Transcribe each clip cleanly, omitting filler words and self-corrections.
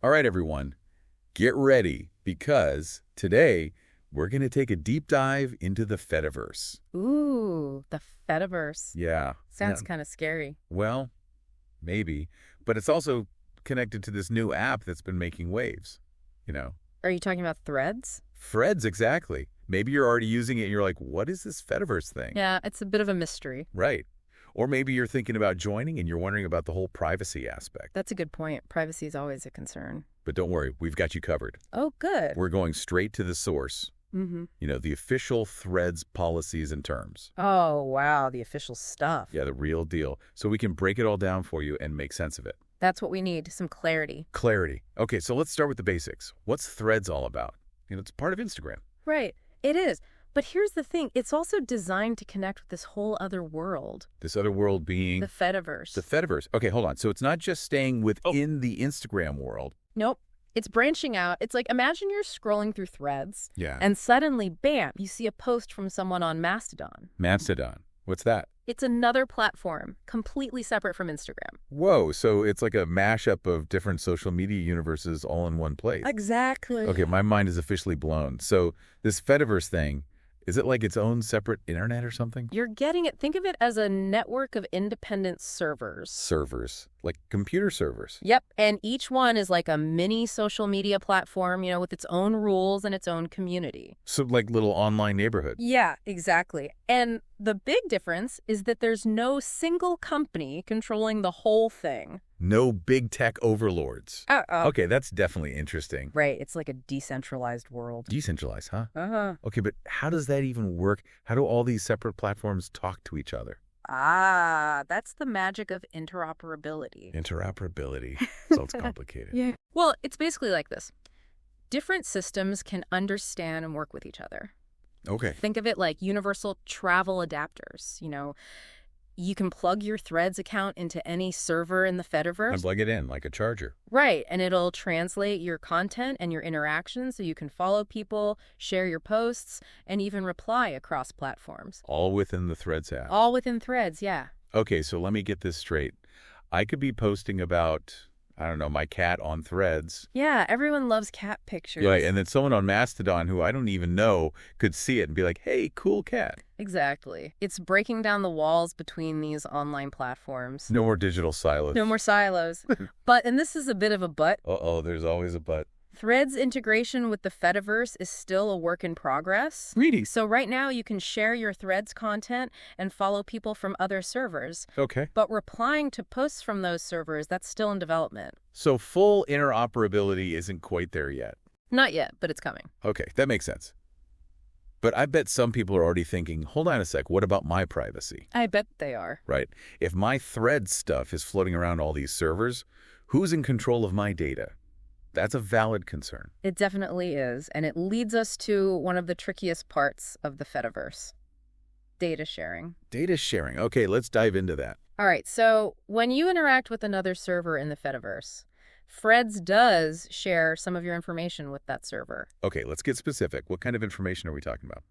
All right, everyone, get ready because today we're going to take a deep dive into the Fediverse. Ooh, the Fediverse. Yeah. Sounds kind of scary. Well, maybe, but it's also connected to this new app that's been making waves. You know, Are you talking about Threads? Threads, exactly. Maybe you're already using it and you're like, what is this Fediverse thing? Yeah, it's a bit of a mystery. Right. Or maybe you're thinking about joining and you're wondering about the whole privacy aspect. That's a good point. Privacy is always a concern. But don't worry, we've got you covered. Oh, good. We're going straight to the source. Mm-hmm. The official Threads policies and terms. Oh, wow, the official stuff. Yeah, the real deal. So we can break it all down for you and make sense of it. That's what we need, some clarity. Clarity. Okay, so let's start with the basics. What's Threads all about? It's part of Instagram. Right, it is. But here's the thing. It's also designed to connect with this whole other world. This other world being? The Fediverse. The Fediverse. Okay, hold on. So it's not just staying within the Instagram world. Nope. It's branching out. It's like, imagine you're scrolling through Threads. Yeah. And suddenly, bam, you see a post from someone on Mastodon. Mastodon. What's that? It's another platform, completely separate from Instagram. Whoa, so it's like a mashup of different social media universes all in one place. Exactly. Okay, my mind is officially blown. So this Fediverse thing, is it like its own separate internet or something? You're getting it. Think of it as a network of independent servers. Servers, like computer servers. Yep. And each one is like a mini social media platform, with its own rules and its own community. So like little online neighborhood. Yeah, exactly. And the big difference is that there's no single company controlling the whole thing. No big tech overlords. Uh-oh. Okay, that's definitely interesting. Right. It's like a decentralized world. Decentralized, huh? Uh-huh. Okay, but how does that even work? How do all these separate platforms talk to each other? Ah, that's the magic of interoperability. Interoperability. Sounds complicated. Yeah. Well, it's basically like this. Different systems can understand and work with each other. Okay. Think of it like universal travel adapters. You can plug your Threads account into any server in the Fediverse. And plug it in like a charger. Right, and it'll translate your content and your interactions so you can follow people, share your posts, and even reply across platforms. All within the Threads app. All within Threads, yeah. Okay, so let me get this straight. I could be posting about, I don't know, my cat on Threads. Yeah, everyone loves cat pictures. Right, and then someone on Mastodon who I don't even know could see it and be like, hey, cool cat. Exactly. It's breaking down the walls between these online platforms. No more digital silos. No more silos. And this is a bit of a but. Uh-oh, there's always a but. Threads integration with the Fediverse is still a work in progress. Really? So right now you can share your Threads content and follow people from other servers. Okay. But replying to posts from those servers, that's still in development. So full interoperability isn't quite there yet. Not yet, but it's coming. Okay, that makes sense. But I bet some people are already thinking, hold on a sec, what about my privacy? I bet they are. Right. If my Threads stuff is floating around all these servers, who's in control of my data? That's a valid concern. It definitely is, and it leads us to one of the trickiest parts of the Fediverse. Data sharing. Data sharing. Okay, let's dive into that. All right, so when you interact with another server in the Fediverse, Threads does share some of your information with that server. Okay, let's get specific. What kind of information are we talking about?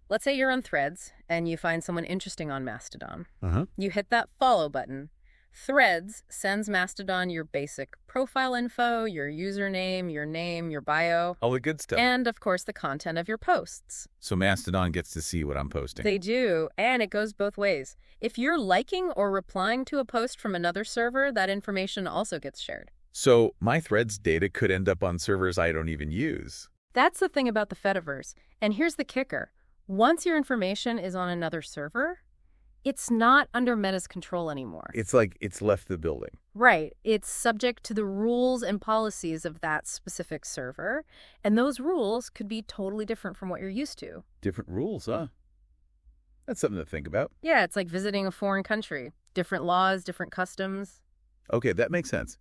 Let's say you're on Threads and you find someone interesting on Mastodon. Uh-huh. You hit that follow button. Threads sends Mastodon your basic profile info, your username, your name, your bio. All the good stuff. And, of course, the content of your posts. So Mastodon gets to see what I'm posting. They do, and it goes both ways. If you're liking or replying to a post from another server, that information also gets shared. So my Threads data could end up on servers I don't even use. That's the thing about the Fediverse. And here's the kicker. Once your information is on another server, it's not under Meta's control anymore. It's like it's left the building. Right. It's subject to the rules and policies of that specific server, and those rules could be totally different from what you're used to. Different rules, huh? That's something to think about. Yeah, it's like visiting a foreign country. Different laws, different customs. Okay, that makes sense.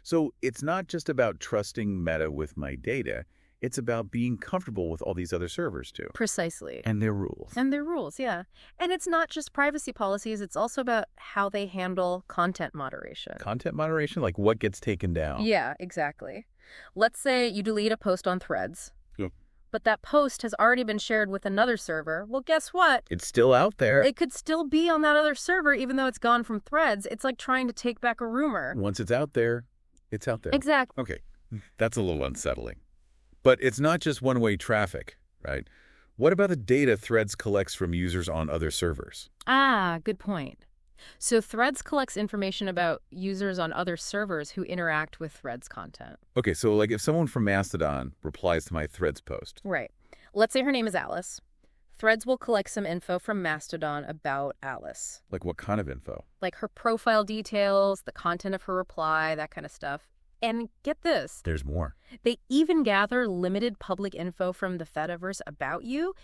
So it's not just about trusting Meta with my data. It's about being comfortable with all these other servers, too. Precisely. And their rules. And their rules, yeah. And it's not just privacy policies. It's also about how they handle content moderation. Content moderation? Like what gets taken down? Yeah, exactly. Let's say you delete a post on Threads. Yep. But that post has already been shared with another server. Well, guess what? It's still out there. It could still be on that other server even though it's gone from Threads. It's like trying to take back a rumor. Once it's out there, it's out there. Exactly. Okay. That's a little unsettling. But it's not just one-way traffic, right? What about the data Threads collects from users on other servers? Ah, good point. So Threads collects information about users on other servers who interact with Threads content. Okay, so like if someone from Mastodon replies to my Threads post. Right. Let's say her name is Alice. Threads will collect some info from Mastodon about Alice. Like what kind of info? Like her profile details, the content of her reply, that kind of stuff. And get this. There's more. They even gather limited public info from the Fediverse about you,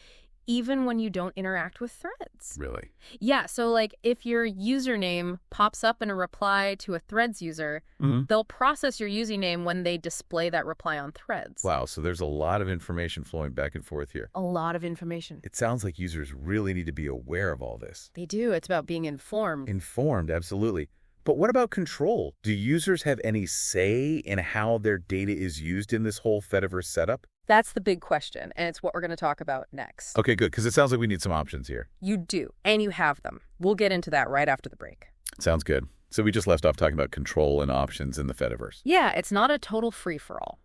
even when you don't interact with Threads. Really? Yeah, so like if your username pops up in a reply to a Threads user, they'll process your username when they display that reply on Threads. Wow, so there's a lot of information flowing back and forth here. A lot of information. It sounds like users really need to be aware of all this. They do. It's about being informed. Informed, absolutely. But what about control? Do users have any say in how their data is used in this whole Fediverse setup? That's the big question, and it's what we're going to talk about next. Okay, good, because it sounds like we need some options here. You do, and you have them. We'll get into that right after the break. Sounds good. So we just left off talking about control and options in the Fediverse. Yeah, it's not a total free-for-all.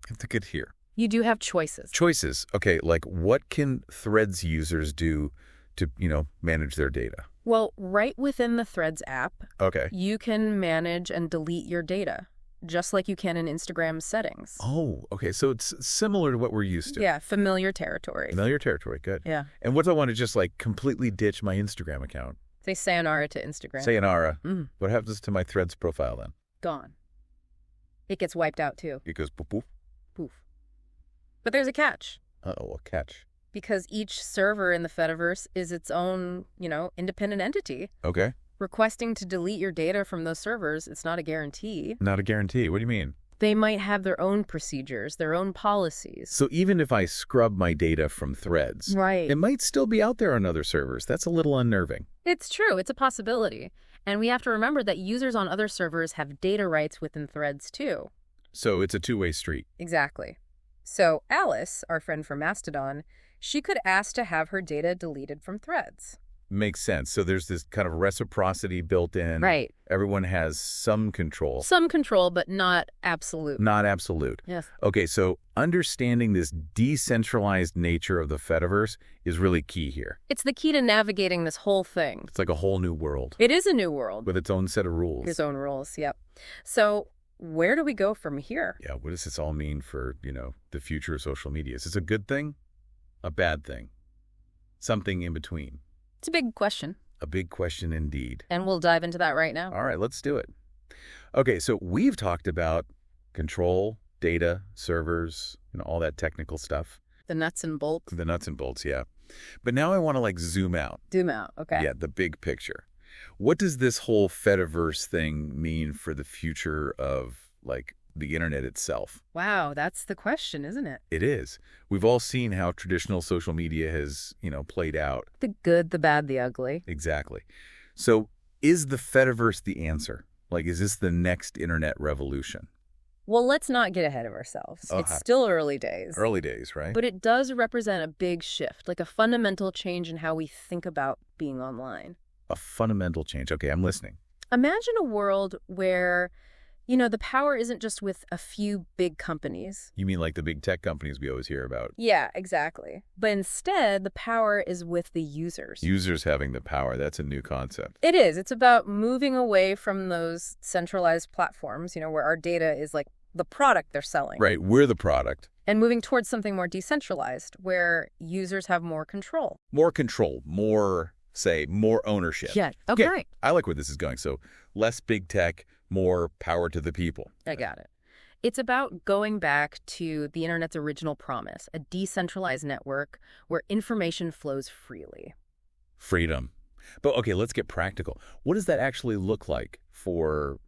That's good here. You do have choices. Choices. Okay, like what can Threads users do to, manage their data? Well, right within the Threads app, Okay. you can manage and delete your data, just like you can in Instagram's settings. Oh, okay. So it's similar to what we're used to. Yeah, familiar territory. Familiar territory. Good. Yeah. And what if I want to just like completely ditch my Instagram account? Say sayonara to Instagram. Sayonara. What happens to my Threads profile then? Gone. It gets wiped out too. It goes poof poof. Poof. But there's a catch. Uh-oh, a catch. Because each server in the Fediverse is its own, independent entity. Okay. Requesting to delete your data from those servers, it's not a guarantee. Not a guarantee. What do you mean? They might have their own procedures, their own policies. So even if I scrub my data from Threads, Right. it might still be out there on other servers. That's a little unnerving. It's true. It's a possibility. And we have to remember that users on other servers have data rights within Threads, too. So it's a two-way street. Exactly. So Alice, our friend from Mastodon, she could ask to have her data deleted from Threads. Makes sense. So there's this kind of reciprocity built in. Right. Everyone has some control. Some control, but not absolute. Not absolute. Yes. Okay, so understanding this decentralized nature of the Fediverse is really key here. It's the key to navigating this whole thing. It's like a whole new world. It is a new world. With its own set of rules. Its own rules, yep. So where do we go from here? Yeah, what does this all mean for, the future of social media? Is this a good thing? A bad thing? Something in between? It's a big question. A big question indeed. And we'll dive into that right now. All right, let's do it. Okay, so we've talked about control, data, servers, all that technical stuff. The nuts and bolts. The nuts and bolts, yeah. But now I want to zoom out. Zoom out, okay. Yeah, the big picture. What does this whole Fediverse thing mean for the future of the internet itself? Wow, that's the question, isn't it? It is. We've all seen how traditional social media has, played out. The good, the bad, the ugly. Exactly. So is the Fediverse the answer? Is this the next internet revolution? Well, let's not get ahead of ourselves. It's still early days. Early days, right? But it does represent a big shift, like a fundamental change in how we think about being online. A fundamental change. Okay, I'm listening. Imagine a world where the power isn't just with a few big companies. You mean like the big tech companies we always hear about? Yeah, exactly. But instead, the power is with the users. Users having the power. That's a new concept. It is. It's about moving away from those centralized platforms, where our data is like the product they're selling. Right. We're the product. And moving towards something more decentralized, where users have more control. More control. More ownership. Yeah. Okay. I like where this is going. So less big tech, more power to the people. I got it. It's about going back to the internet's original promise, a decentralized network where information flows freely. Freedom. But okay, let's get practical. What does that actually look like for,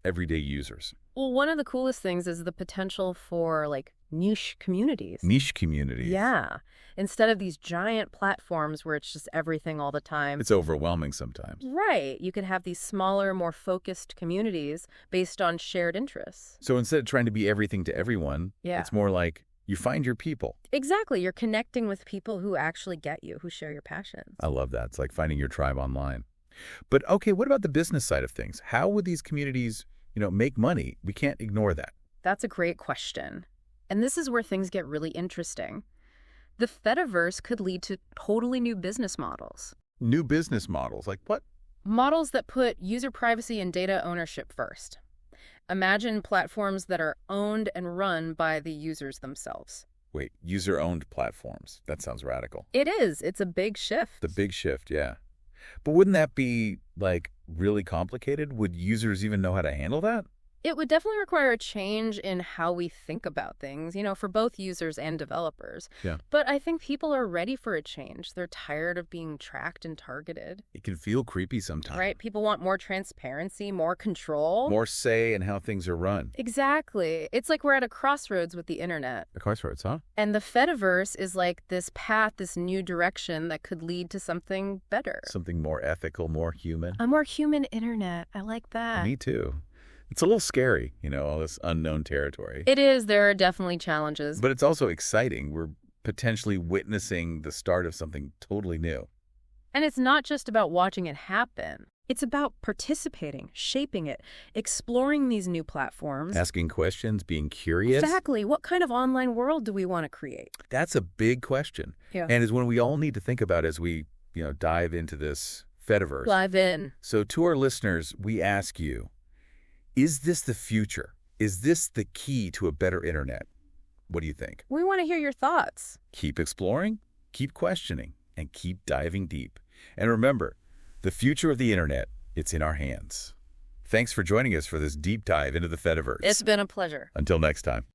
everyday users? Well, one of the coolest things is the potential for niche communities. Niche communities. Yeah. Instead of these giant platforms where it's just everything all the time. It's overwhelming sometimes. Right. You can have these smaller, more focused communities based on shared interests. So instead of trying to be everything to everyone, it's more like you find your people. Exactly. You're connecting with people who actually get you, who share your passions. I love that. It's like finding your tribe online. But okay, what about the business side of things? How would these communities, make money? We can't ignore that. That's a great question. And this is where things get really interesting. The Fediverse could lead to totally new business models. New business models, like what? Models that put user privacy and data ownership first. Imagine platforms that are owned and run by the users themselves. Wait, user-owned platforms. That sounds radical. It is. It's a big shift. The big shift, yeah. But wouldn't that be, like, really complicated? Would users even know how to handle that? It would definitely require a change in how we think about things, for both users and developers. Yeah. But I think people are ready for a change. They're tired of being tracked and targeted. It can feel creepy sometimes. Right? People want more transparency, more control. More say in how things are run. Exactly. It's like we're at a crossroads with the internet. A crossroads, huh? And the Fediverse is like this path, this new direction that could lead to something better. Something more ethical, more human. A more human internet. I like that. Me too. It's a little scary, all this unknown territory. It is. There are definitely challenges. But it's also exciting. We're potentially witnessing the start of something totally new. And it's not just about watching it happen. It's about participating, shaping it, exploring these new platforms. Asking questions, being curious. Exactly. What kind of online world do we want to create? That's a big question. Yeah. And is one we all need to think about as we, dive into this Fediverse. Dive in. So to our listeners, we ask you, is this the future? Is this the key to a better internet? What do you think? We want to hear your thoughts. Keep exploring, keep questioning, and keep diving deep. And remember, the future of the internet, it's in our hands. Thanks for joining us for this deep dive into the Fediverse. It's been a pleasure. Until next time.